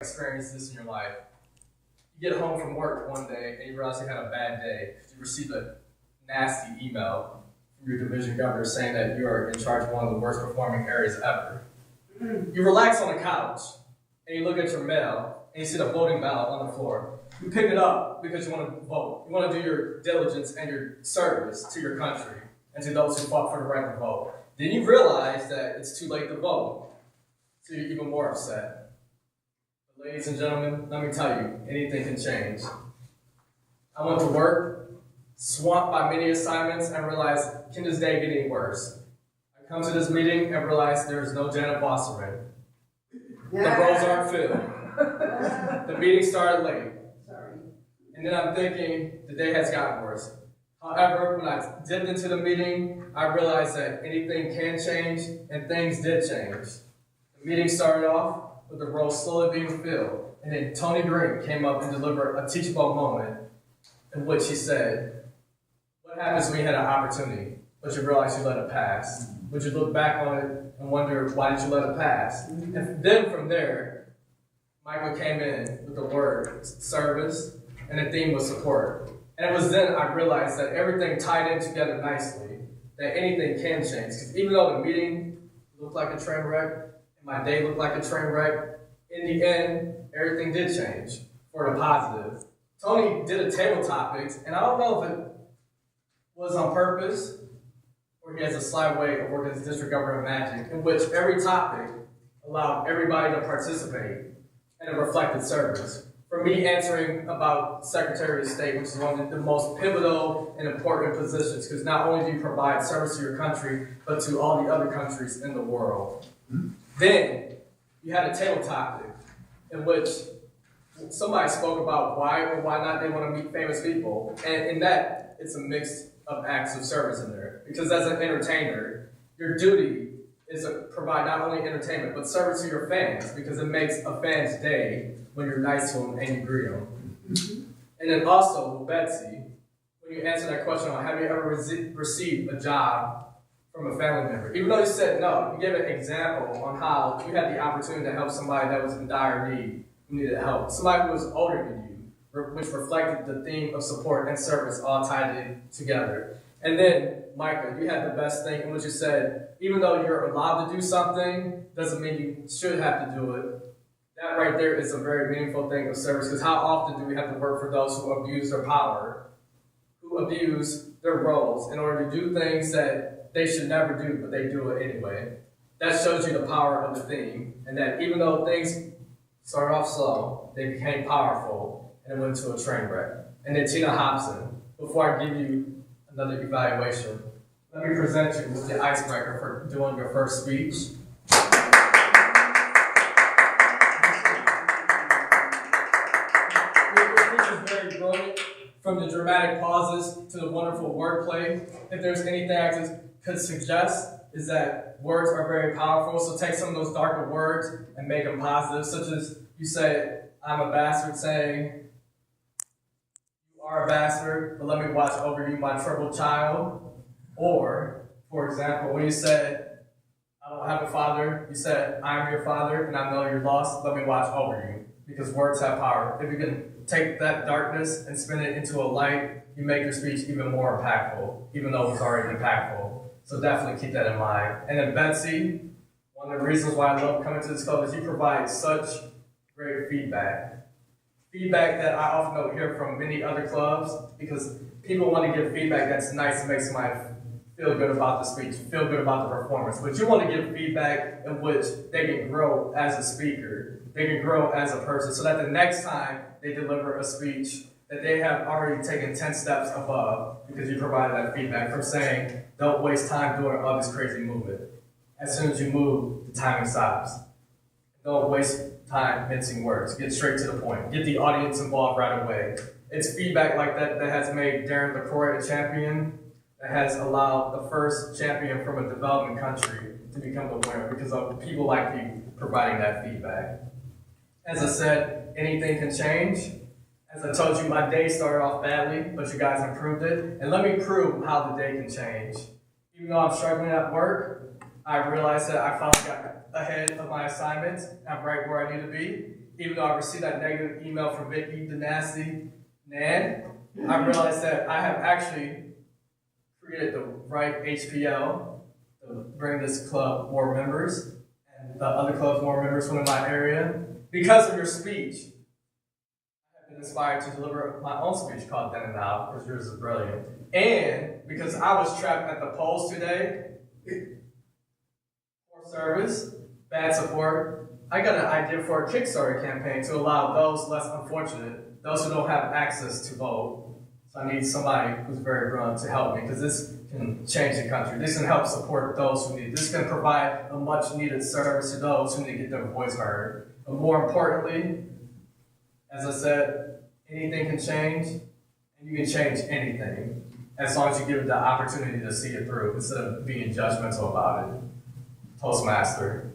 experienced this in your life. You get home from work one day and you realize you had a bad day. You received a nasty email from your division governor saying that you are in charge of one of the worst performing areas ever. You relax on the couch and you look at your mail and you see the voting ballot on the floor. You pick it up because you want to vote. You want to do your diligence and your service to your country and to those who fought for the right to vote. Then you realize that it's too late to vote, so you're even more upset. But ladies and gentlemen, let me tell you, anything can change. I went to work, swamped by many assignments, and realized, can this day get any worse? I come to this meeting and realize there is no Janet Bosserman. The rows aren't filled. The meeting started late. And then I'm thinking, the day has gotten worse. However, when I dipped into the meeting, I realized that anything can change, and things did change. The meeting started off with the row slowly being filled, and then Tony Green came up and delivered a teachable moment in which he said, what happens when you had an opportunity, but you realize you let it pass? Would you look back on it and wonder, why did you let it pass? And then from there, Michael came in with the word service, and the theme was support. And it was then I realized that everything tied in together nicely, that anything can change. Because even though the meeting looked like a train wreck, and my day looked like a train wreck, in the end, everything did change for the positive. Tony did a table topics, and I don't know if it was on purpose, or he has a sly way of working his district government magic, in which every topic allowed everybody to participate, and it reflected service. For me, answering about Secretary of State, which is one of the most pivotal and important positions, because not only do you provide service to your country, but to all the other countries in the world. Then, you had a table topic in which somebody spoke about why or why not they want to meet famous people. And in that, it's a mix of acts of service in there. Because as an entertainer, your duty is to provide not only entertainment, but service to your fans, because it makes a fan's day when you're nice to them and you greet them. And then also, with Betsy, when you answer that question on have you ever received a job from a family member, even though you said no, you gave an example on how you had the opportunity to help somebody that was in dire need, who needed help, somebody who was older than you, which reflected the theme of support and service all tied in together. And then, Micah, you had the best thing in which you said, even though you're allowed to do something, doesn't mean you should have to do it. That right there is a very meaningful thing of service, because how often do we have to work for those who abuse their power, who abuse their roles in order to do things that they should never do, but they do it anyway? That shows you the power of the theme, and that even though things started off slow, they became powerful, and it went to a train wreck. And then Tina Hobson, before I give you another evaluation, let me present you with the icebreaker for doing your first speech. From the dramatic pauses to the wonderful wordplay, if there's anything I could suggest, is that words are very powerful. So take some of those darker words and make them positive, such as you said, I'm a bastard, saying, you are a bastard, but let me watch over you, my troubled child. Or, for example, when you said, I don't have a father, you said, I am your father, and I know you're lost, let me watch over you. Because words have power. If you can take that darkness and spin it into a light, you make your speech even more impactful, even though it's already impactful. So definitely keep that in mind. And then Betsy, one of the reasons why I love coming to this club is you provide such great feedback. Feedback that I often don't hear from many other clubs, because people want to give feedback that's nice and makes somebody feel good about the speech, feel good about the performance. But you want to give feedback in which they can grow as a speaker, they can grow as a person, so that the next time they deliver a speech, that they have already taken 10 steps above, because you provided that feedback, from saying, don't waste time doing all this crazy movement. As soon as you move, the timing stops. Don't waste time mincing words. Get straight to the point. Get the audience involved right away. It's feedback like that that has made Darren LaCroix a champion, that has allowed the first champion from a developing country to become the winner, because of people like you providing that feedback. As I said, anything can change. As I told you, my day started off badly, but you guys improved it. And let me prove how the day can change. Even though I'm struggling at work, I realized that I finally got ahead of my assignments. I'm right where I need to be. even though I received that negative email from Vicky the Nasty Nan, I realized that I have actually created the right HPL to bring this club more members and the other clubs more members from my area. Because of your speech, I have been inspired to deliver my own speech called Then and Now, because yours is brilliant. And because I was trapped at the polls today, poor service, bad support, I got an idea for a Kickstarter campaign to allow those less unfortunate, those who don't have access to vote. So I need somebody who's very brilliant to help me, because this can change the country. This can help support those who need it. This can provide a much needed service to those who need to get their voice heard. But more importantly, as I said, anything can change, and you can change anything as long as you give it the opportunity to see it through instead of being judgmental about it. Toastmaster.